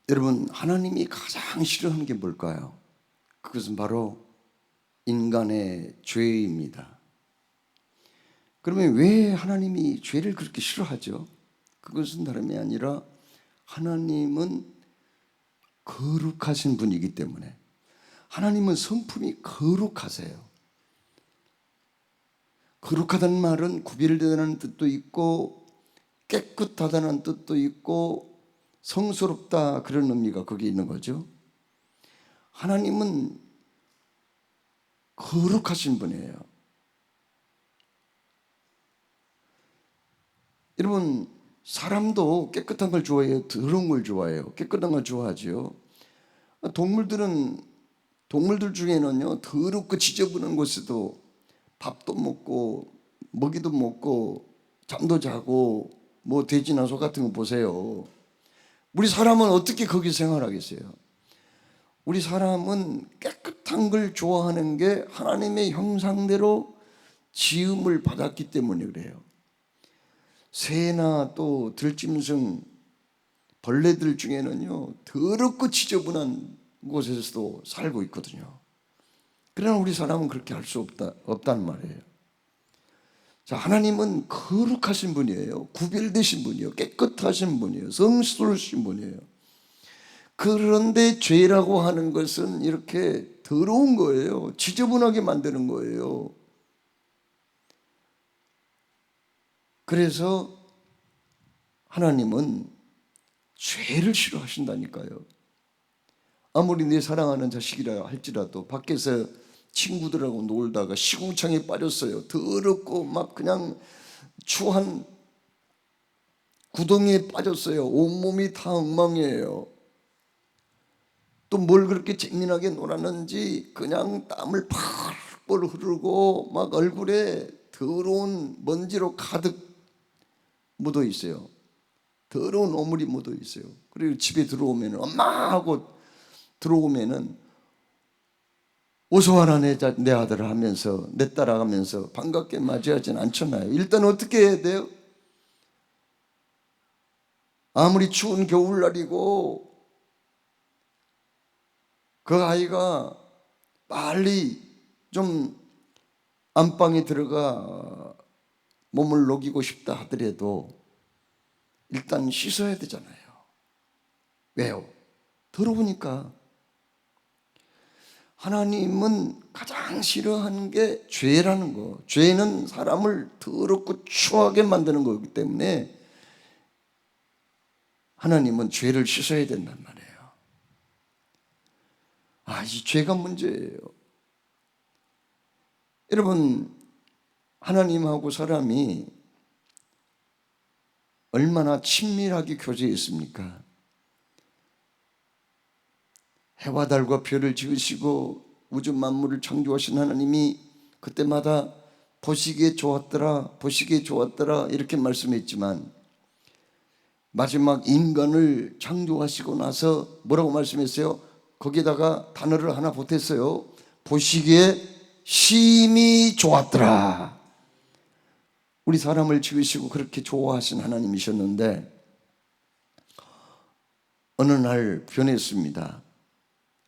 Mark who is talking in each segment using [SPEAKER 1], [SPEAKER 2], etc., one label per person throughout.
[SPEAKER 1] 여러분, 하나님이 가장 싫어하는 게 뭘까요? 그것은 바로 인간의 죄입니다. 그러면 왜 하나님이 죄를 그렇게 싫어하죠? 그것은 다름이 아니라 하나님은 거룩하신 분이기 때문에. 하나님은 성품이 거룩하세요. 거룩하다는 말은 구별되다는 뜻도 있고 깨끗하다는 뜻도 있고 성스럽다, 그런 의미가 거기에 있는 거죠. 하나님은 거룩하신 분이에요. 여러분, 사람도 깨끗한 걸 좋아해요? 더러운 걸 좋아해요? 깨끗한 걸 좋아하죠. 동물들 중에는요, 더럽고 지저분한 곳에도 밥도 먹고 먹이도 먹고 잠도 자고, 뭐 돼지나 소 같은 거 보세요. 우리 사람은 어떻게 거기 생활하겠어요? 우리 사람은 깨끗한 걸 좋아하는 게 하나님의 형상대로 지음을 받았기 때문에 그래요. 새나 또 들짐승, 벌레들 중에는요, 더럽고 지저분한 곳에서도 살고 있거든요. 그러나 우리 사람은 그렇게 할 수 없다는 말이에요. 자, 하나님은 거룩하신 분이에요. 구별되신 분이에요. 깨끗하신 분이에요. 성스러우신 분이에요. 그런데 죄라고 하는 것은 이렇게 더러운 거예요. 지저분하게 만드는 거예요. 그래서 하나님은 죄를 싫어하신다니까요. 아무리 내 사랑하는 자식이라 할지라도 밖에서 친구들하고 놀다가 시궁창에 빠졌어요. 더럽고 막 그냥 추한 구덩이에 빠졌어요. 온몸이 다 엉망이에요. 또 뭘 그렇게 재미나게 놀았는지 그냥 땀을 펄펄 흐르고 막 얼굴에 더러운 먼지로 가득 묻어 있어요. 더러운 오물이 묻어 있어요. 그리고 집에 들어오면 엄마 하고 들어오면은 어서 와라 내 아들 하면서 내 딸 하면서 반갑게 맞이하진 않잖아요. 일단 어떻게 해야 돼요? 아무리 추운 겨울날이고 그 아이가 빨리 좀 안방에 들어가 몸을 녹이고 싶다 하더라도 일단 씻어야 되잖아요. 왜요? 더러우니까. 하나님은 가장 싫어하는 게 죄라는 거. 죄는 사람을 더럽고 추하게 만드는 거기 때문에 하나님은 죄를 씻어야 된단 말이에요. 이 죄가 문제예요. 여러분, 하나님하고 사람이 얼마나 친밀하게 교제해 있습니까? 해와 달과 별을 지으시고 우주 만물을 창조하신 하나님이 그때마다 보시기에 좋았더라, 보시기에 좋았더라 이렇게 말씀했지만 마지막 인간을 창조하시고 나서 뭐라고 말씀했어요? 거기다가 단어를 하나 보탰어요. 보시기에 심히 좋았더라. 우리 사람을 지으시고 그렇게 좋아하신 하나님이셨는데 어느 날 변했습니다.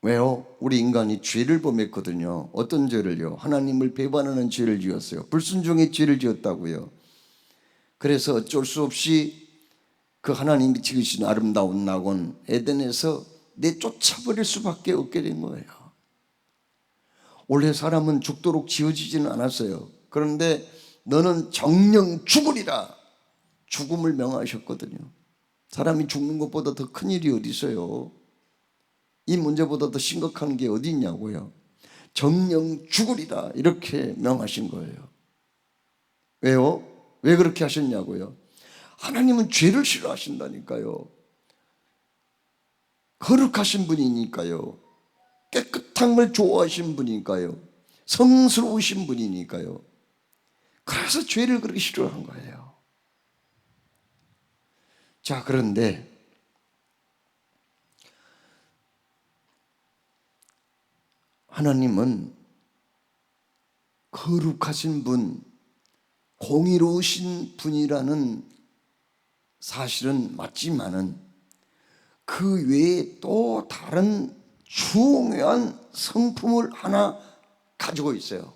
[SPEAKER 1] 왜요? 우리 인간이 죄를 범했거든요. 어떤 죄를요? 하나님을 배반하는 죄를 지었어요. 불순종의 죄를 지었다고요. 그래서 어쩔 수 없이 그 하나님이 지으신 아름다운 낙원 에덴에서 내쫓아버릴 수밖에 없게 된 거예요. 원래 사람은 죽도록 지어지지는 않았어요. 그런데 너는 정령 죽으리라 죽음을 명하셨거든요. 사람이 죽는 것보다 더 큰 일이 어디 있어요? 이 문제보다 더 심각한 게 어디 있냐고요. 정령 죽으리라 이렇게 명하신 거예요. 왜요? 왜 그렇게 하셨냐고요. 하나님은 죄를 싫어하신다니까요. 거룩하신 분이니까요. 깨끗한 걸 좋아하신 분이니까요. 성스러우신 분이니까요. 그래서 죄를 그렇게 싫어한 거예요. 자, 그런데 하나님은 거룩하신 분, 공의로우신 분이라는 사실은 맞지만은 그 외에 또 다른 중요한 성품을 하나 가지고 있어요.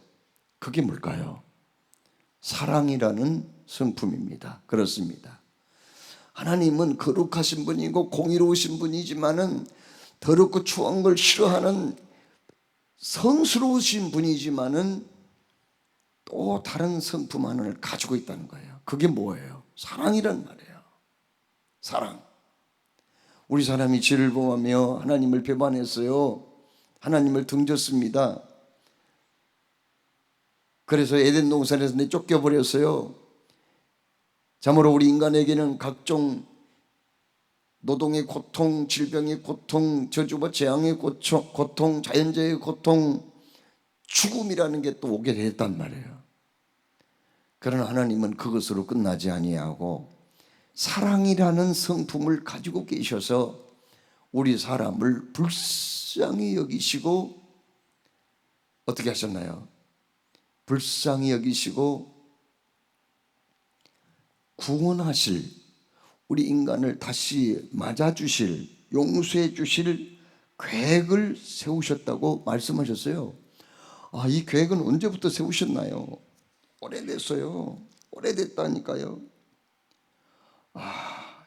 [SPEAKER 1] 그게 뭘까요? 사랑이라는 성품입니다. 그렇습니다. 하나님은 거룩하신 분이고 공의로우신 분이지만은 더럽고 추한 걸 싫어하는 성스러우신 분이지만은 또 다른 성품 하나를 가지고 있다는 거예요. 그게 뭐예요? 사랑이란 말이에요. 사랑. 우리 사람이 죄를 범하며 하나님을 배반했어요. 하나님을 등졌습니다. 그래서 에덴 동산에서 쫓겨버렸어요. 참으로 우리 인간에게는 각종 노동의 고통, 질병의 고통, 저주와 재앙의 고통, 자연재해의 고통, 죽음이라는 게 또 오게 됐단 말이에요. 그러나 하나님은 그것으로 끝나지 아니하고 사랑이라는 성품을 가지고 계셔서 우리 사람을 불쌍히 여기시고 어떻게 하셨나요? 불쌍히 여기시고 구원하실, 우리 인간을 다시 맞아주실, 용서해 주실 계획을 세우셨다고 말씀하셨어요. 이 계획은 언제부터 세우셨나요? 오래됐어요. 오래됐다니까요.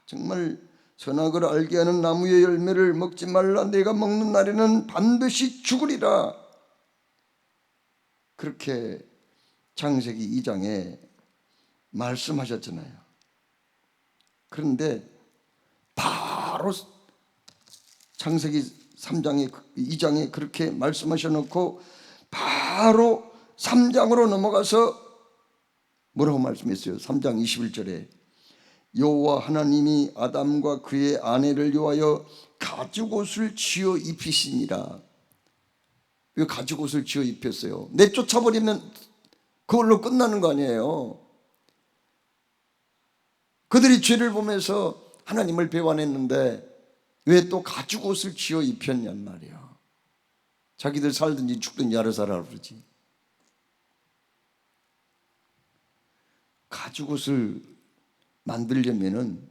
[SPEAKER 1] 정말 선악을 알게 하는 나무의 열매를 먹지 말라. 내가 먹는 날에는 반드시 죽으리라. 그렇게 창세기 2장에 말씀하셨잖아요. 그런데 바로 창세기 3장에 2장에 그렇게 말씀하셔놓고 바로 3장으로 넘어가서 뭐라고 말씀했어요? 3장 21절에 여호와 하나님이 아담과 그의 아내를 위하여 가죽옷을 지어 입히시니라. 왜 가죽옷을 지어 입혔어요? 내쫓아버리면 그걸로 끝나는 거 아니에요. 그들이 죄를 보면서 하나님을 배반했는데 왜 또 가죽옷을 지어 입혔냔 말이야. 자기들 살든지 죽든지 알아서 하라 그러지. 가죽옷을 만들려면은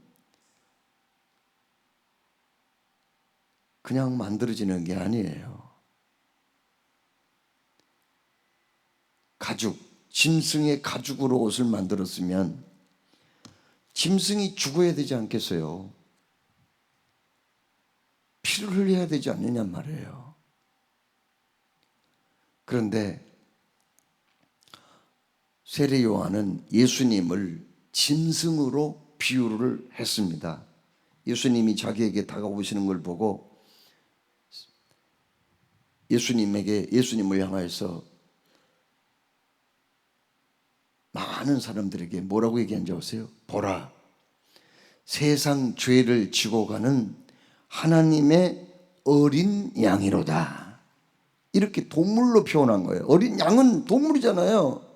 [SPEAKER 1] 그냥 만들어지는 게 아니에요. 가죽, 짐승의 가죽으로 옷을 만들었으면 짐승이 죽어야 되지 않겠어요? 피를 흘려야 되지 않느냐 말이에요. 그런데 세례 요한은 예수님을 짐승으로 비유를 했습니다. 예수님이 자기에게 다가오시는 걸 보고 예수님을 향하여서 많은 사람들에게 뭐라고 얘기한지 아세요? 보라, 세상 죄를 지고 가는 하나님의 어린 양이로다. 이렇게 동물로 표현한 거예요. 어린 양은 동물이잖아요.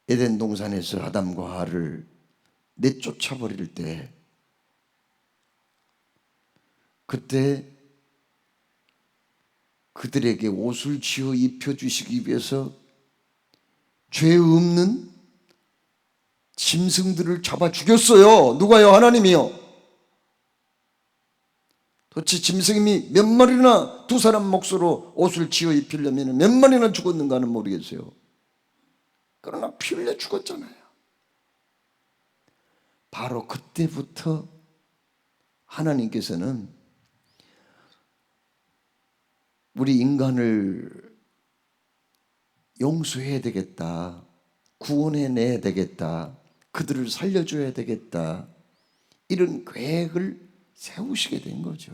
[SPEAKER 1] 에덴 동산에서 아담과 하와를 내쫓아 버릴 때, 그때 그들에게 옷을 지어 입혀주시기 위해서 죄 없는 짐승들을 잡아 죽였어요. 누가요? 하나님이요. 도대체 짐승이 몇 마리나 두 사람 몫으로 옷을 지어 입히려면 몇 마리나 죽었는가는 모르겠어요. 그러나 피 흘려 죽었잖아요. 바로 그때부터 하나님께서는 우리 인간을 용서해야 되겠다, 구원해내야 되겠다, 그들을 살려줘야 되겠다, 이런 계획을 세우시게 된 거죠.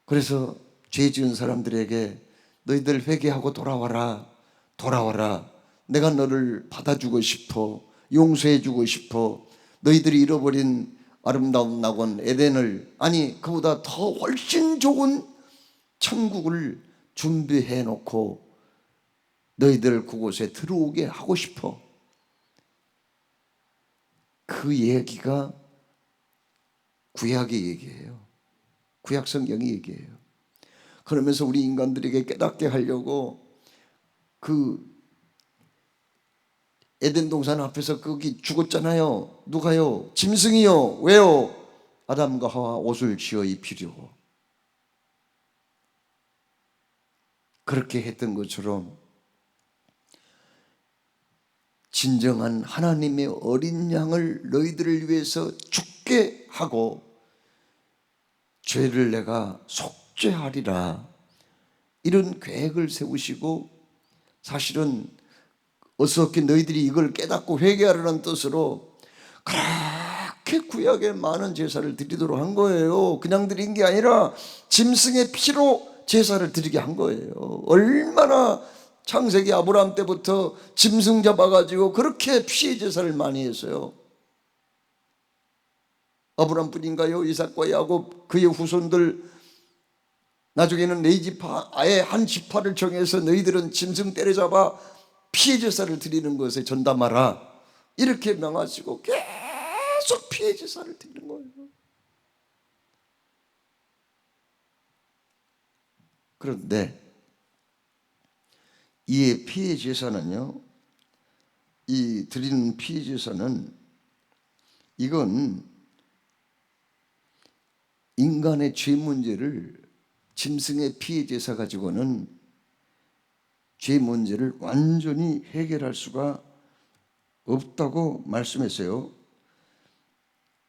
[SPEAKER 1] 그래서 죄 지은 사람들에게 너희들 회개하고 돌아와라, 돌아와라. 내가 너를 받아주고 싶어, 용서해주고 싶어. 너희들이 잃어버린 아름다운 낙원 에덴을, 아니 그보다 더 훨씬 좋은 천국을 준비해 놓고 너희들 그곳에 들어오게 하고 싶어. 그 얘기가 구약의 얘기예요. 구약 성경의 얘기예요. 그러면서 우리 인간들에게 깨닫게 하려고 그 에덴 동산 앞에서 거기 죽었잖아요. 누가요? 짐승이요. 왜요? 아담과 하와 옷을 지어 입히려고. 그렇게 했던 것처럼 진정한 하나님의 어린 양을 너희들을 위해서 죽게 하고 죄를 내가 속죄하리라, 이런 계획을 세우시고, 사실은 어떻게 너희들이 이걸 깨닫고 회개하라는 뜻으로 그렇게 구약에 많은 제사를 드리도록 한 거예요. 그냥 드린 게 아니라 짐승의 피로 제사를 드리게 한 거예요. 얼마나 창세기 아브라함 때부터 짐승 잡아가지고 그렇게 피의 제사를 많이 했어요. 아브라함뿐인가요? 이삭과 야곱, 그의 후손들, 나중에는 네 지파, 아예 한 지파를 정해서 너희들은 짐승 때려잡아 피의 제사를 드리는 것에 전담하라, 이렇게 명하시고 계속 피의 제사를 드리는 거예요. 그런데 이 피의 제사는요, 이 드리는 피의 제사는 이건 인간의 죄 문제를, 짐승의 피의 제사 가지고는 죄 문제를 완전히 해결할 수가 없다고 말씀했어요.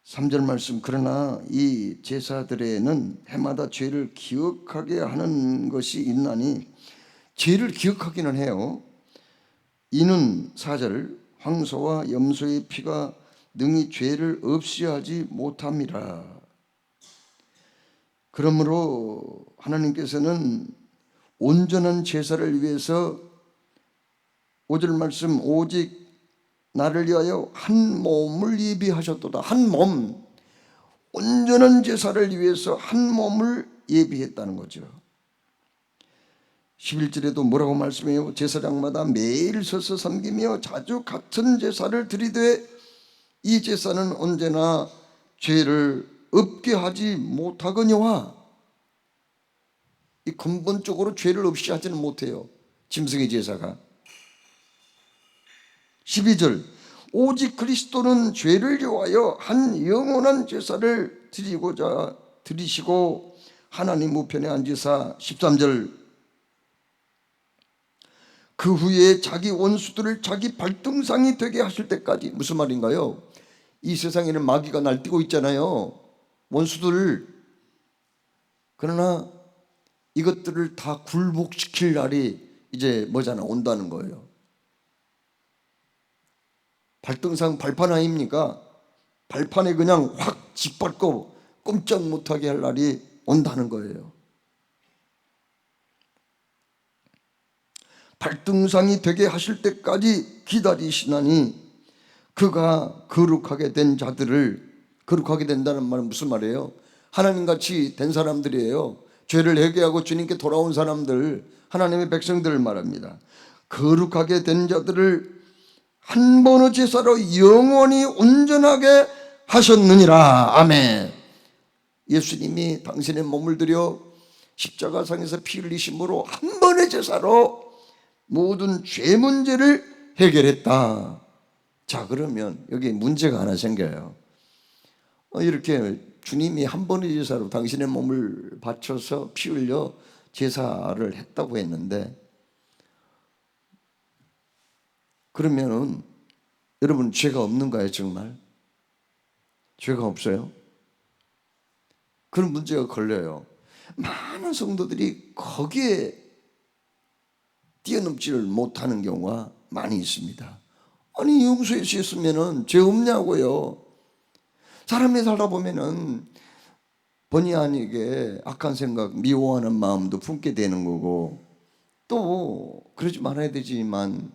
[SPEAKER 1] 3절 말씀, 그러나 이 제사들에는 해마다 죄를 기억하게 하는 것이 있나니, 죄를 기억하기는 해요. 이는 4절, 황소와 염소의 피가 능히 죄를 없이 하지 못함이라. 그러므로 하나님께서는 온전한 제사를 위해서 5절 말씀, 오직 나를 위하여 한 몸을 예비하셨도다. 한 몸, 온전한 제사를 위해서 한 몸을 예비했다는 거죠. 11절에도 뭐라고 말씀해요? 제사장마다 매일 서서 섬기며 자주 같은 제사를 드리되 이 제사는 언제나 죄를 없게 하지 못하거니와. 이 근본적으로 죄를 없이 하지는 못해요, 짐승의 제사가. 12절, 오직 그리스도는 죄를 위하여 한 영원한 제사를 드리시고 하나님 우편에 앉으사. 13절, 그 후에 자기 원수들을 자기 발등상이 되게 하실 때까지. 무슨 말인가요? 이 세상에는 마귀가 날뛰고 있잖아요, 원수들. 그러나 이것들을 다 굴복시킬 날이 이제 뭐잖아, 온다는 거예요. 발등상 발판 아닙니까? 발판에 그냥 확 짓밟고 꼼짝 못하게 할 날이 온다는 거예요. 발등상이 되게 하실 때까지 기다리시나니 그가 거룩하게 된 자들을, 거룩하게 된다는 말은 무슨 말이에요? 하나님같이 된 사람들이에요. 죄를 회개하고 주님께 돌아온 사람들, 하나님의 백성들을 말합니다. 거룩하게 된 자들을 한 번의 제사로 영원히 온전하게 하셨느니라. 아멘. 예수님이 당신의 몸을 들여 십자가상에서 피 흘리심으로 한 번의 제사로 모든 죄 문제를 해결했다. 자, 그러면 여기 문제가 하나 생겨요. 이렇게 주님이 한 번의 제사로 당신의 몸을 바쳐서 피 흘려 제사를 했다고 했는데, 그러면은 여러분 죄가 없는가요? 정말 죄가 없어요? 그런 문제가 걸려요. 많은 성도들이 거기에 뛰어넘지를 못하는 경우가 많이 있습니다. 아니, 용서해 주셨으면은 죄 없냐고요. 사람이 살다 보면은 본의 아니게 악한 생각, 미워하는 마음도 품게 되는 거고, 또 그러지 말아야 되지만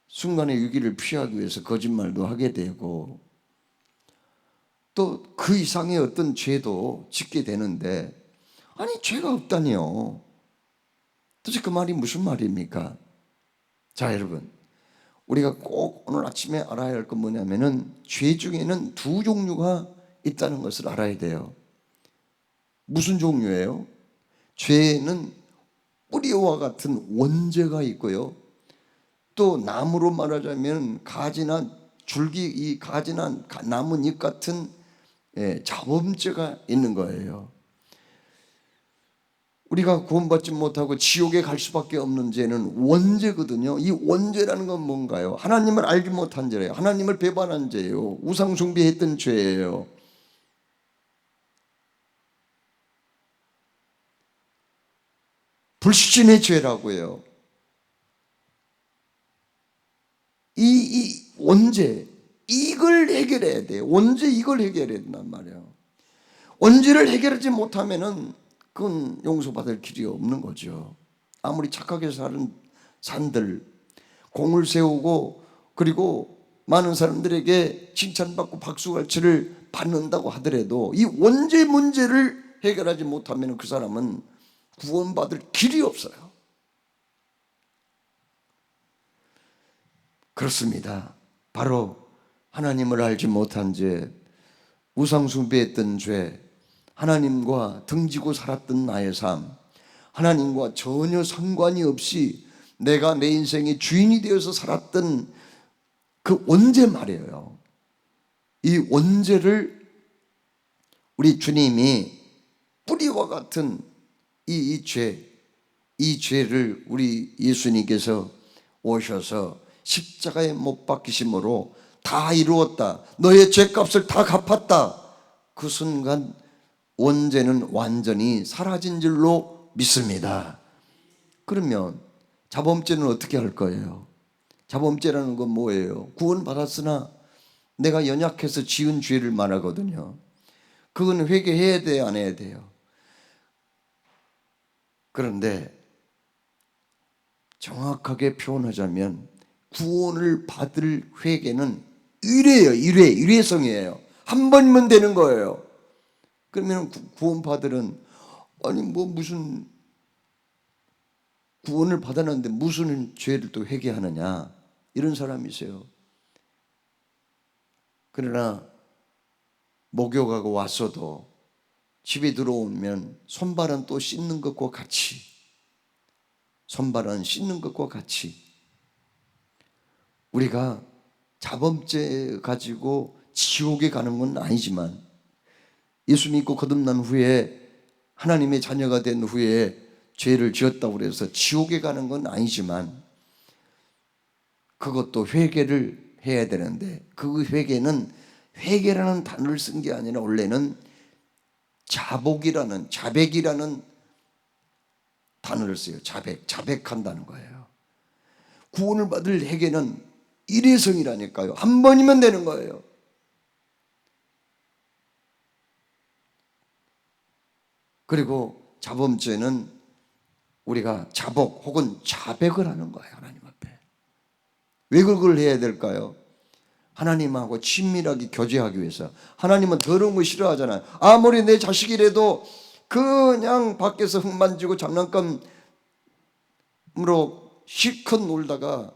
[SPEAKER 1] 순간의 위기를 피하기 위해서 거짓말도 하게 되고, 또 그 이상의 어떤 죄도 짓게 되는데, 아니 죄가 없다니요. 도대체 그 말이 무슨 말입니까? 자, 여러분, 우리가 꼭 오늘 아침에 알아야 할 건 뭐냐면은 죄 중에는 두 종류가 있다는 것을 알아야 돼요. 무슨 종류예요? 죄에는 뿌리와 같은 원죄가 있고요, 또 나무로 말하자면 가지나 줄기, 이 가지나 나뭇잎 같은 자범죄가 있는 거예요. 우리가 구원받지 못하고 지옥에 갈 수밖에 없는 죄는 원죄거든요. 이 원죄라는 건 뭔가요? 하나님을 알지 못한 죄예요. 하나님을 배반한 죄예요. 우상 숭배했던 죄예요. 불신의 죄라고요. 이 원죄, 이걸 해결해야 돼요. 원죄 이걸 해결해야 된단 말이에요. 원죄를 해결하지 못하면은 그건 용서받을 길이 없는 거죠. 아무리 착하게 사는 산들, 공을 세우고 그리고 많은 사람들에게 칭찬받고 박수갈채를 받는다고 하더라도 이 원죄 문제를 해결하지 못하면 그 사람은 구원받을 길이 없어요. 그렇습니다. 바로 하나님을 알지 못한 죄, 우상 숭배했던 죄, 하나님과 등지고 살았던 나의 삶, 하나님과 전혀 상관이 없이 내가 내 인생의 주인이 되어서 살았던 그 원죄 말이에요. 이 원죄를 우리 주님이 뿌리와 같은 이 죄를 우리 예수님께서 오셔서 십자가에 못 박히심으로 다 이루었다. 너의 죄값을 다 갚았다. 그 순간 원죄는 완전히 사라진 줄로 믿습니다. 그러면 자범죄는 어떻게 할 거예요? 자범죄라는 건 뭐예요? 구원받았으나 내가 연약해서 지은 죄를 말하거든요. 그건 회개해야 돼요, 안 해야 돼요? 그런데 정확하게 표현하자면 구원을 받을 회개는 일회성이에요. 한 번이면 되는 거예요. 그러면 구원받으는 아니 뭐 무슨 구원을 받았는데 무슨 죄를 또 회개하느냐 이런 사람이 있어요. 그러나 목욕하고 왔어도 집에 들어오면 손발은 또 씻는 것과 같이 우리가 자범죄 가지고 지옥에 가는 건 아니지만 예수 믿고 거듭난 후에 하나님의 자녀가 된 후에 죄를 지었다고 해서 지옥에 가는 건 아니지만 그것도 회개를 해야 되는데 그 회개는 회개라는 단어를 쓴 게 아니라 원래는 자백이라는 단어를 써요. 자백한다는 거예요. 구원을 받을 회개는 일회성이라니까요. 한 번이면 되는 거예요. 그리고 자범죄는 우리가 자복 혹은 자백을 하는 거예요. 하나님 앞에. 왜 그걸 해야 될까요? 하나님하고 친밀하게 교제하기 위해서. 하나님은 더러운 거 싫어하잖아요. 아무리 내 자식이라도 그냥 밖에서 흙 만지고 장난감으로 실컷 놀다가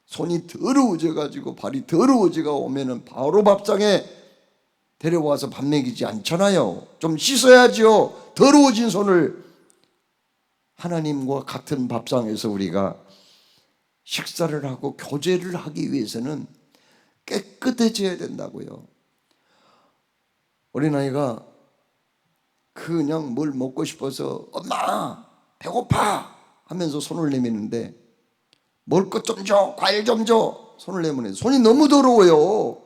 [SPEAKER 1] 손이 더러워져가지고 발이 더러워져가 오면은 바로 밥상에 데려와서 밥 먹이지 않잖아요. 좀 씻어야지요. 더러워진 손을. 하나님과 같은 밥상에서 우리가 식사를 하고 교제를 하기 위해서는 깨끗해져야 된다고요. 어린아이가 그냥 뭘 먹고 싶어서 엄마 배고파 하면서 손을 내미는데 먹을 것 좀 줘, 과일 좀 줘 손을 내미는데 손이 너무 더러워요.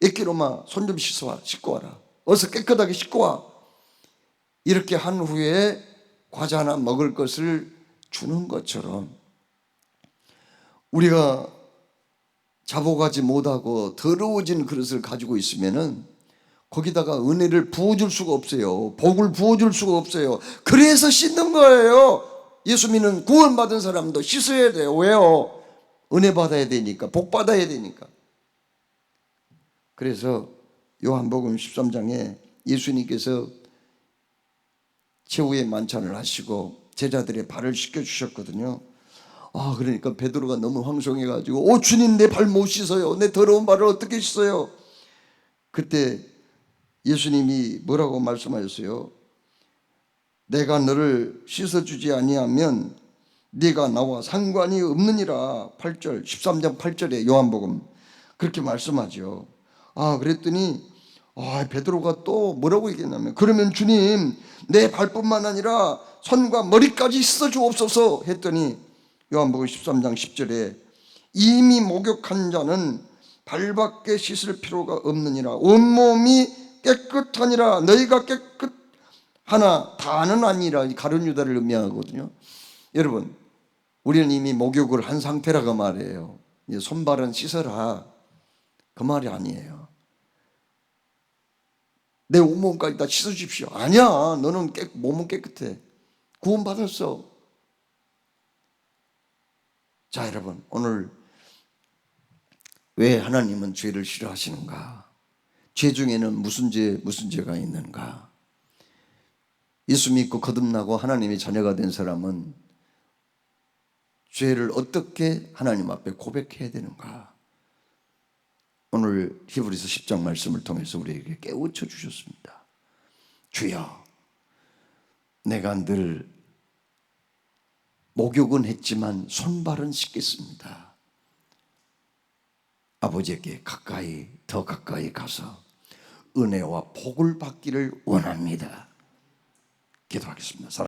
[SPEAKER 1] 애끼로마 손 좀 씻고 와라. 어서 깨끗하게 씻고 와. 이렇게 한 후에 과자 하나 먹을 것을 주는 것처럼 우리가 자복하지 못하고 더러워진 그릇을 가지고 있으면은 거기다가 은혜를 부어줄 수가 없어요. 복을 부어줄 수가 없어요. 그래서 씻는 거예요. 예수 믿는 구원받은 사람도 씻어야 돼요. 왜요? 은혜 받아야 되니까, 복 받아야 되니까. 그래서 요한복음 13장에 예수님께서 최후의 만찬을 하시고 제자들의 발을 씻겨주셨거든요. 그러니까 베드로가 너무 황송해가지고 주님 내 발 못 씻어요. 내 더러운 발을 어떻게 씻어요? 그때 예수님이 뭐라고 말씀하셨어요? 내가 너를 씻어주지 아니하면 네가 나와 상관이 없느니라. 8절 13장 8절에 요한복음 그렇게 말씀하죠. 그랬더니 베드로가 또 뭐라고 얘기했냐면 그러면 주님 내 발뿐만 아니라 손과 머리까지 씻어 주옵소서 했더니 요한복음 13장 10절에 이미 목욕한 자는 발밖에 씻을 필요가 없느니라. 온몸이 깨끗하니라. 너희가 깨끗하나 다는 아니라. 가룟 유다를 의미하거든요. 여러분, 우리는 이미 목욕을 한 상태라고 말이에요. 손발은 씻어라 그 말이 아니에요. 내 온몸까지 다 씻어주십시오. 아니야, 너는 몸은 깨끗해. 구원받았어. 자, 여러분, 오늘 왜 하나님은 죄를 싫어하시는가? 죄 중에는 무슨 죄가 있는가? 예수 믿고 거듭나고 하나님의 자녀가 된 사람은 죄를 어떻게 하나님 앞에 고백해야 되는가? 오늘 히브리서 10장 말씀을 통해서 우리에게 깨우쳐 주셨습니다. 주여, 내가 늘 목욕은 했지만 손발은 씻겠습니다. 아버지에게 더 가까이 가서 은혜와 복을 받기를 원합니다. 기도하겠습니다.